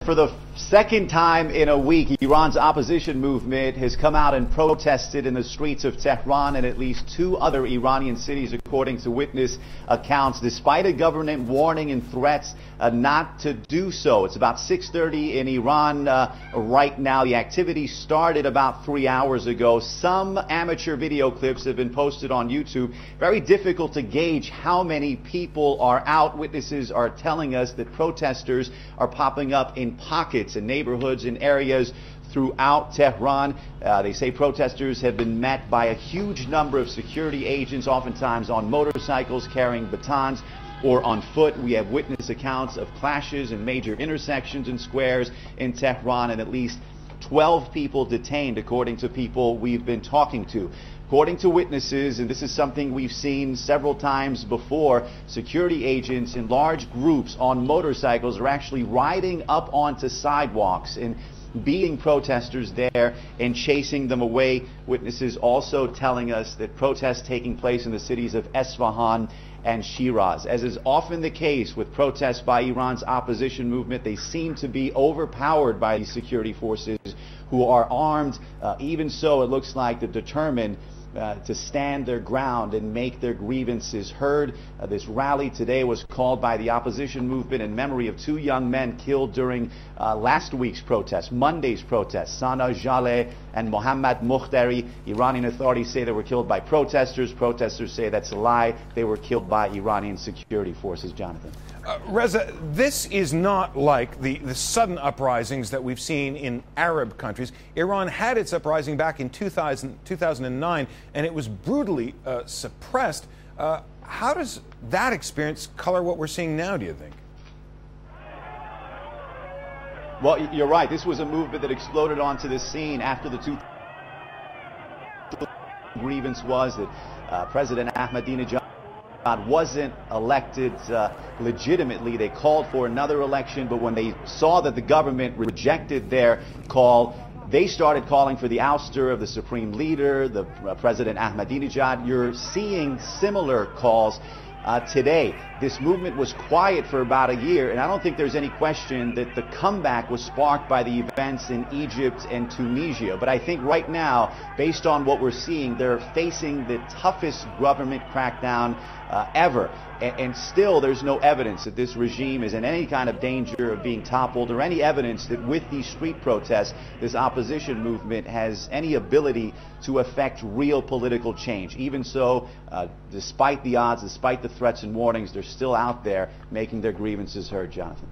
For the second time in a week, Iran's opposition movement has come out and protested in the streets of Tehran and at least two other Iranian cities, according to witness accounts, despite a government warning and threats not to do so. It's about 6:30 in Iran right now. The activity started about 3 hours ago. Some amateur video clips have been posted on YouTube. Very difficult to gauge how many people are out. Witnesses are telling us that protesters are popping up in pockets and neighborhoods and areas throughout Tehran. They say protesters have been met by a huge number of security agents, oftentimes on motorcycles carrying batons or on foot. We have witness accounts of clashes in major intersections and squares in Tehran, and at least 12 people detained, according to people we've been talking to. According to witnesses, and this is something we've seen several times before, security agents in large groups on motorcycles are actually riding up onto sidewalks and beating protesters there and chasing them away. Witnesses also telling us that protests taking place in the cities of Esfahan and Shiraz. As is often the case with protests by Iran's opposition movement, they seem to be overpowered by these security forces who are armed. Even so, it looks like they're determined to stand their ground and make their grievances heard. This rally today was called by the opposition movement in memory of two young men killed during last week's protest, Monday's protest, Sana Jaleh and Mohammad Mukhtari. Iranian authorities say they were killed by protesters. Protesters say that's a lie. They were killed by Iranian security forces. Jonathan. Reza, this is not like the sudden uprisings that we've seen in Arab countries. Iran had its uprising back in 2009, and it was brutally suppressed. How does that experience color what we're seeing now, do you think? Well, you're right. This was a movement that exploded onto the scene after the grievance was that President Ahmadinejad wasn't elected legitimately. They called for another election, but when they saw that the government rejected their call, they started calling for the ouster of the Supreme Leader, the President Ahmadinejad. You're seeing similar calls today. This movement was quiet for about a year, and I don't think there's any question that the comeback was sparked by the events in Egypt and Tunisia. But I think right now, based on what we're seeing, they're facing the toughest government crackdown ever. And still, there's no evidence that this regime is in any kind of danger of being toppled, or any evidence that with these street protests, this opposition movement has any ability to affect real political change. Even so, despite the odds, despite the threats and warnings, they're still out there making their grievances heard, Jonathan.